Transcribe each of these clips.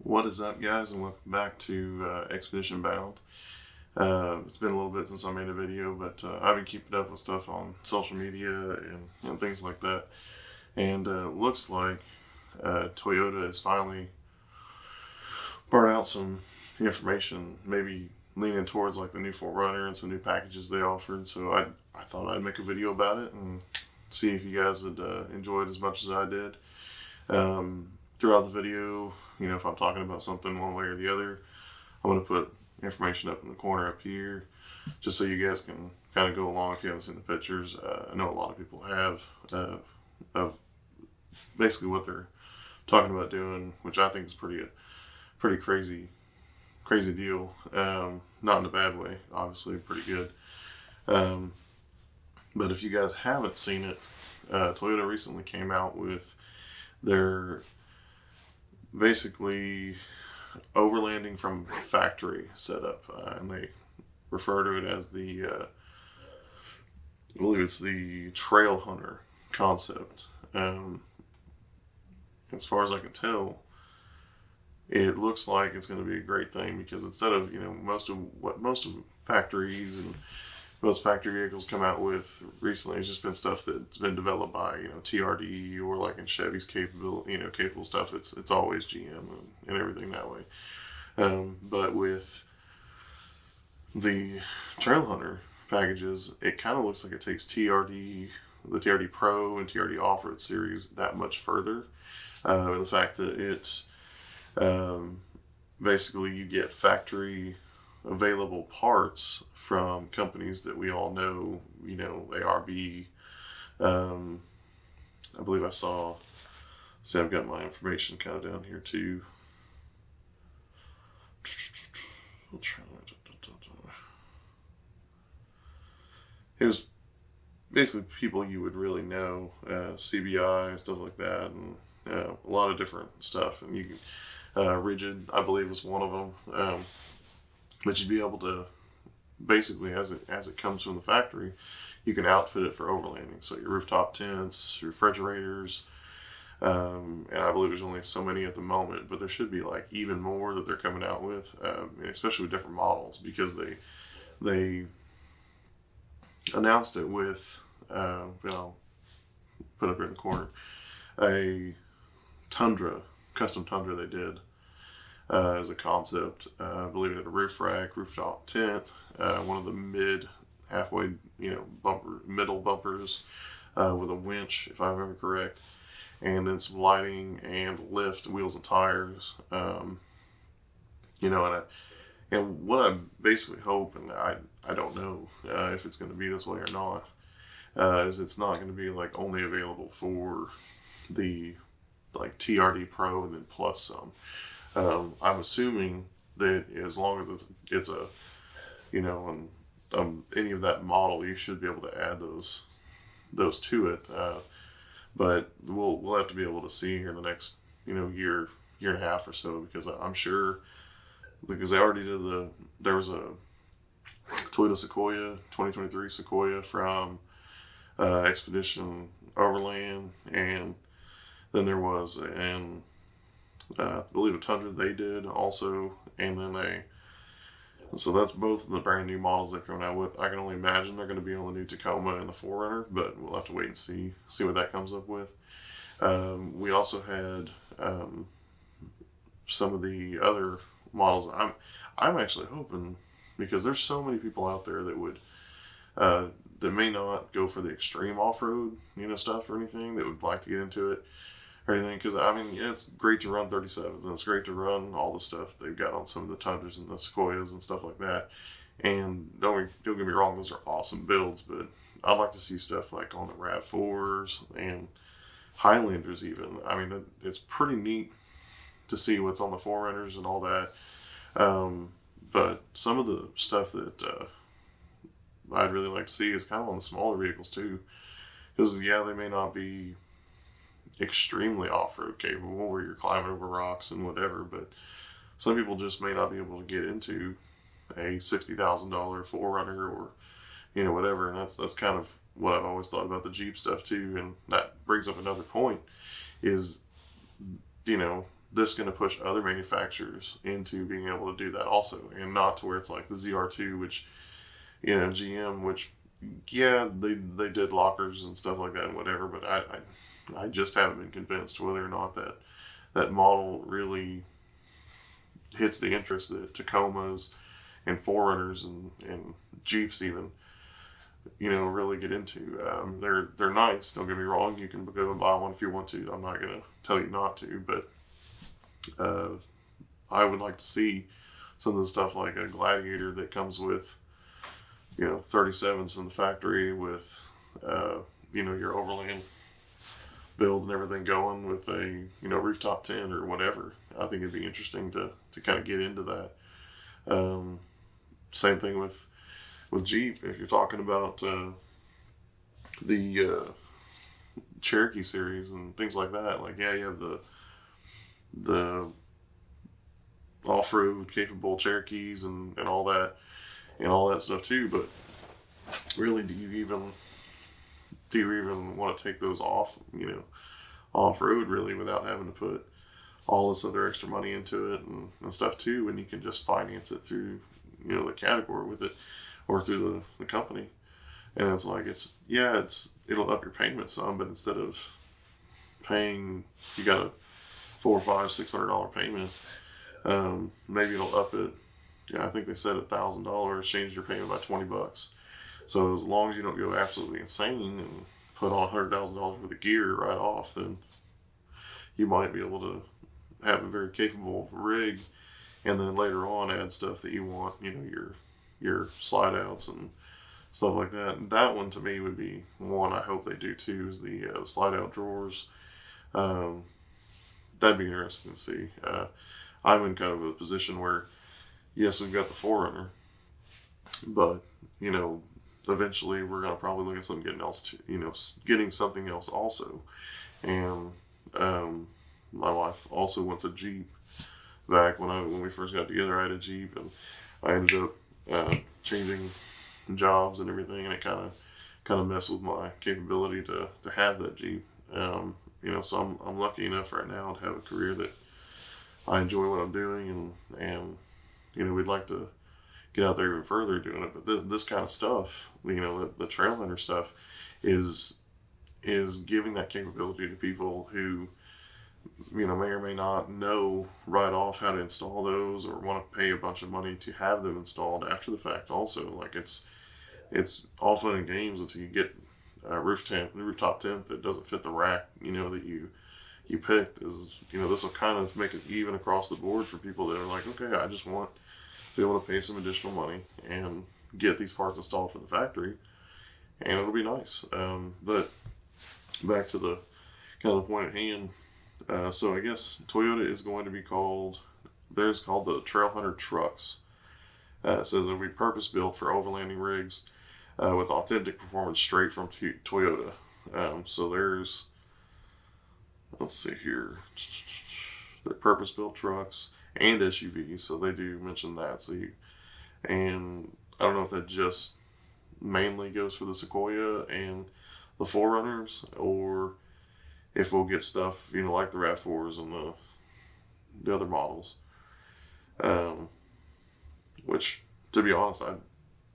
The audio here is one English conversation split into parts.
What is up, guys, and welcome back to Expedition Bound. It's been a little bit since I made a video, but I've been keeping up with stuff on social media and things like that. And looks like Toyota has finally brought out some information, maybe leaning towards like the new 4Runner and some new packages they offered. So I thought I'd make a video about it and see if you guys had enjoyed as much as I did. Throughout the video, you know, if I'm talking about something one way or the other, I'm going to put information up in the corner up here, just so you guys can kind of go along if you haven't seen the pictures. I know a lot of people have, of basically what they're talking about doing, which I think is pretty crazy deal. Not in a bad way, obviously, pretty good. But if you guys haven't seen it, Toyota recently came out with their basically overlanding from factory setup, and they refer to it as the I believe it's the Trailhunter Concept. As far as I can tell, it looks like it's going to be a great thing, because instead of, you know, most of factories and most factory vehicles come out with recently, it's just been stuff that's been developed by, you know, TRD, or like in Chevy's capable stuff. It's always GM and everything that way. But with the Trailhunter packages, it kind of looks like it takes the TRD Pro and TRD Off-Road series that much further. The fact that it's basically you get factory available parts from companies that we all know, you know, ARB. I believe I saw, see, I've got my information kind of down here too. It was basically people you would really know, CBI, stuff like that, and a lot of different stuff. And you can, Rigid, I believe, was one of them. But you'd be able to basically, as it comes from the factory, you can outfit it for overlanding. So your rooftop tents, your refrigerators, and I believe there's only so many at the moment, but there should be like even more that they're coming out with, especially with different models, because they announced it with, I'll put up here in the corner, a Tundra, custom Tundra they did. As a concept, I believe it had a roof rack, rooftop tent, one of the halfway, you know, middle bumpers, with a winch, if I remember correct, and then some lighting and lift, wheels and tires. You know, and what I basically hope, and I don't know if it's going to be this way or not, is it's not going to be like only available for the like TRD Pro and then plus some. I'm assuming that as long as it's a, you know, any of that model, you should be able to add those to it. But we'll have to be able to see here in the next, you know, year and a half or so, because I'm sure, because they already did there was a Toyota Sequoia, 2023 Sequoia from Expedition Overland, and then there was I believe a Tundra they did also, and then so that's both of the brand new models they're coming out with. I can only imagine they're going to be on the new Tacoma and the 4Runner, but we'll have to wait and see what that comes up with. We also had some of the other models. I'm actually hoping, because there's so many people out there that would that may not go for the extreme off-road, you know, stuff or anything, that would like to get into it or anything, because I mean, yeah, it's great to run 37s, and it's great to run all the stuff they've got on some of the Tundras and the Sequoias and stuff like that. And don't get me wrong, those are awesome builds, but I'd like to see stuff like on the RAV4s and Highlanders even. I mean, it's pretty neat to see what's on the 4Runners and all that. But some of the stuff that I'd really like to see is kind of on the smaller vehicles too, because yeah, they may not be extremely off-road capable where you're climbing over rocks and whatever, but some people just may not be able to get into a $60,000 4Runner, or, you know, whatever. And that's kind of what I've always thought about the Jeep stuff too. And that brings up another point, is, you know, this going to push other manufacturers into being able to do that also, and not to where it's like the ZR2, which, you know, GM, which, yeah, they did lockers and stuff like that and whatever, but I just haven't been convinced whether or not that model really hits the interest that Tacomas and 4Runners and Jeeps even, you know, really get into. They're nice, don't get me wrong. You can go and buy one if you want to. I'm not going to tell you not to, but I would like to see some of the stuff like a Gladiator that comes with, you know, 37s from the factory with, you know, your overland build and everything going with a, you know, rooftop tent or whatever. I think it'd be interesting to kind of get into that. Same thing with Jeep. If you're talking about the Cherokee series and things like that, like, yeah, you have the off-road capable Cherokees and all that stuff too, but really, do you even want to take those off, you know, off-road really, without having to put all this other extra money into it and stuff too, when you can just finance it through, you know, the category with it, or through the company. And it's like, it'll up your payment some, but instead of paying, you got a $400, $500, $600 payment, maybe it'll up it. Yeah, I think they said $1,000 changes your payment by $20. So as long as you don't go absolutely insane and put on $100,000 worth of gear right off, then you might be able to have a very capable rig, and then later on add stuff that you want, you know, your slide outs and stuff like that. And that one to me would be one I hope they do too, is the slide out drawers. That'd be interesting to see. I'm in kind of a position where, yes, we've got the 4Runner, but, you know, eventually we're going to probably look at something else too, you know, getting something else also. And my wife also wants a Jeep. Back when we first got together, I had a Jeep, and I ended up changing jobs and everything, and it kind of messed with my capability to have that Jeep. You know, so I'm lucky enough right now to have a career that I enjoy what I'm doing, and you know, we'd like to get out there even further doing it. But this kind of stuff, you know, the Trailhunter stuff, is giving that capability to people who, you know, may or may not know right off how to install those, or want to pay a bunch of money to have them installed after the fact also. Like, it's all fun and games until you get a rooftop tent that doesn't fit the rack, you know, that you picked. Is, you know, this will kind of make it even across the board for people that are like, okay, I just want to be able to pay some additional money and get these parts installed from the factory, and it'll be nice. But back to the kind of the point at hand. So I guess Toyota is going to be called the Trailhunter trucks. It says they'll be purpose built for overlanding rigs with authentic performance straight from Toyota. So there's, let's see here, they're purpose built trucks and SUVs. So they do mention that. And I don't know if that just mainly goes for the Sequoia and the 4Runners, or if we'll get stuff, you know, like the RAV4s and the other models. Which, to be honest, I'd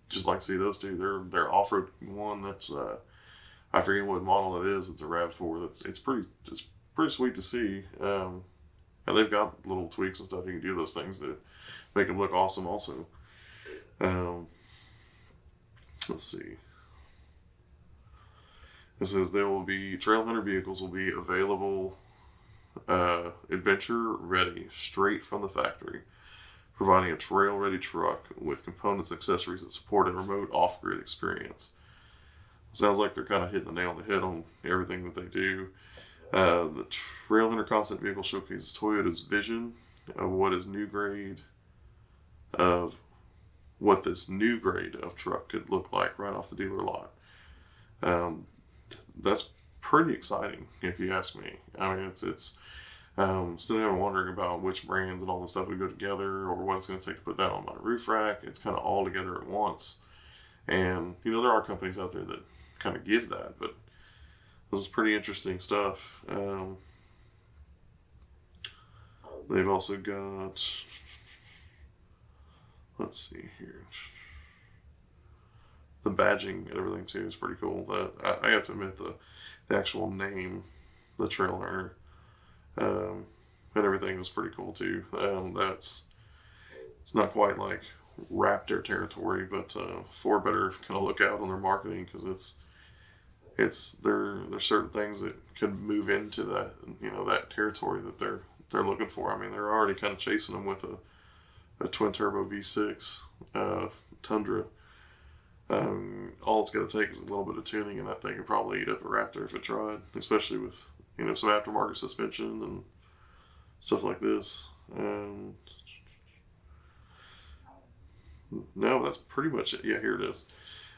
just like to see those two. Their off-road one, that's, I forget what model it is. It's a RAV4. It's pretty sweet to see. And they've got little tweaks and stuff. You can do those things that make them look awesome also. Let's see. It says Trailhunter vehicles will be available adventure ready straight from the factory, providing a trail ready truck with components and accessories that support a remote off-grid experience. Sounds like they're kind of hitting the nail on the head on everything that they do. The Trailhunter Concept vehicle showcases Toyota's vision of what this new grade of truck could look like right off the dealer lot. That's pretty exciting, if you ask me. I mean, it's still never wondering about which brands and all the stuff would go together, or what it's going to take to put that on my roof rack. It's kind of all together at once. And, you know, there are companies out there that kind of give that, but this is pretty interesting stuff. They've also got, let's see here, the badging and everything too is pretty cool. I have to admit the actual name, the Trailhunter, and everything was pretty cool too. It's not quite like Raptor territory, but Ford better kind of look out on their marketing, because there's certain things that could move into that, that territory that they're looking for. I mean, they're already kind of chasing them with a twin turbo V6 Tundra. All it's going to take is a little bit of tuning, and that thing could probably eat up a Raptor if it tried, especially with some aftermarket suspension and stuff like this. No, that's pretty much it. Yeah, here it is.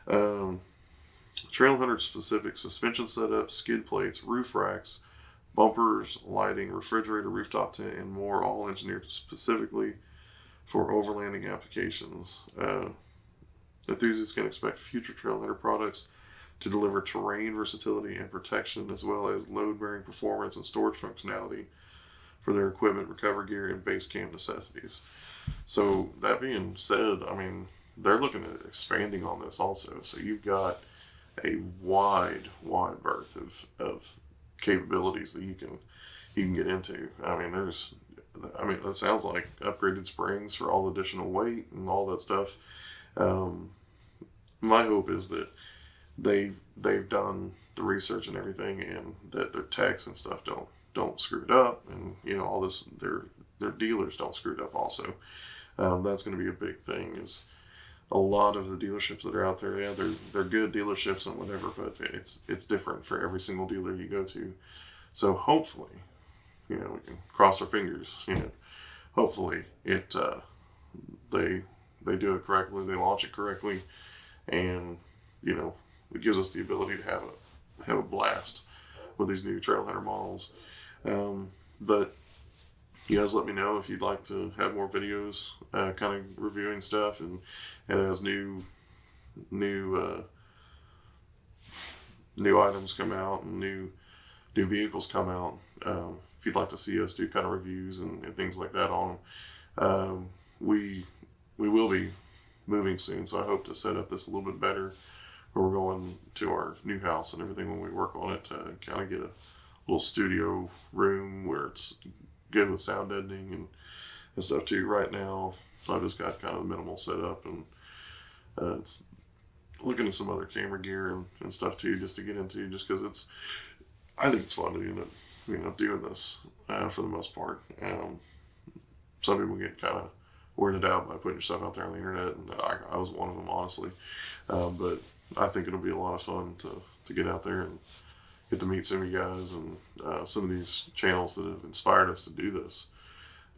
Trailhunter specific suspension setup, skid plates, roof racks, bumpers, lighting, refrigerator, rooftop tent, and more, all engineered specifically for overlanding applications. Enthusiasts can expect future Trailhunter products to deliver terrain versatility and protection, as well as load-bearing performance and storage functionality for their equipment, recovery gear, and base camp necessities. So that being said, I mean, they're looking at expanding on this also. So you've got a wide berth of capabilities that you can get into. I mean, it sounds like upgraded springs for all additional weight and all that stuff. My hope is that they've done the research and everything, and that their techs and stuff don't screw it up, and all this, their dealers don't screw it up also. That's going to be a big thing. Is a lot of the dealerships that are out there, yeah, they're good dealerships and whatever, but it's different for every single dealer you go to. So hopefully, we can cross our fingers. Hopefully they do it correctly, they launch it correctly, and it gives us the ability to have a blast with these new Trailhunter models. But you guys let me know if you'd like to have more videos, kind of reviewing stuff, and as new items come out and new vehicles come out. If you'd like to see us do kind of reviews and things like that on them, we will be moving soon, so I hope to set up this a little bit better. We're going to our new house and everything when we work on it, to kind of get a little studio room where it's good with sound editing and stuff too. Right now, I've just got kind of a minimal setup, and it's looking at some other camera gear and stuff too, just to get into, just because I think it's fun to doing this for the most part. Some people get kind of weirded out by putting yourself out there on the internet, and I was one of them, honestly. But I think it'll be a lot of fun to get out there and get to meet some of you guys and some of these channels that have inspired us to do this.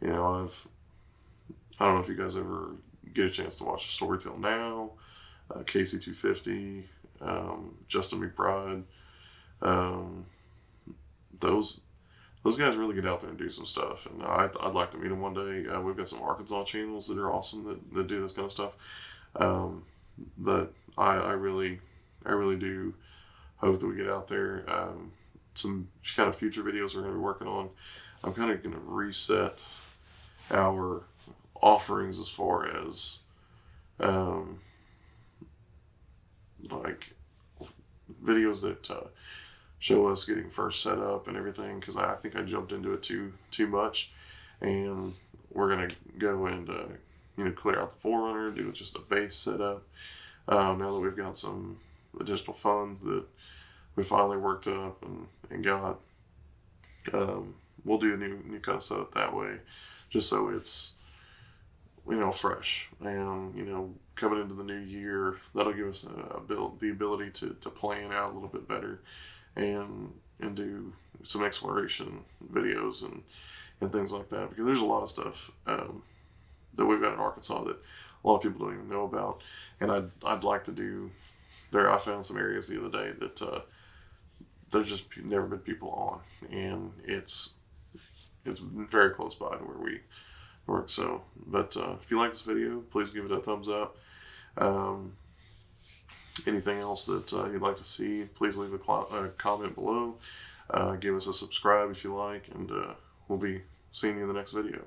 I don't know if you guys ever get a chance to watch Storytell Now, KC250, Justin McBride. Those guys really get out there and do some stuff, and I'd like to meet them one day. We've got some Arkansas channels that are awesome that do this kind of stuff. But I really do hope that we get out there. Some kind of future videos we're going to be working on. I'm kind of going to reset our offerings as far as like videos that show us getting first set up and everything, because I think I jumped into it too much, and we're going to go and clear out the 4Runner, do just a base setup. Now that we've got some additional funds that we finally worked up and got, we'll do a new kind of setup that way, just so it's fresh, and coming into the new year, that'll give us the ability to plan out a little bit better and do some exploration videos and things like that, because there's a lot of stuff that we've got in Arkansas that a lot of people don't even know about, and I'd like to do there. I found some areas the other day that there's just never been people on, and it's very close by to where we work. So, but if you like this video, please give it a thumbs up. Anything else that you'd like to see, please leave a comment below. Give us a subscribe if you like, and we'll be seeing you in the next video.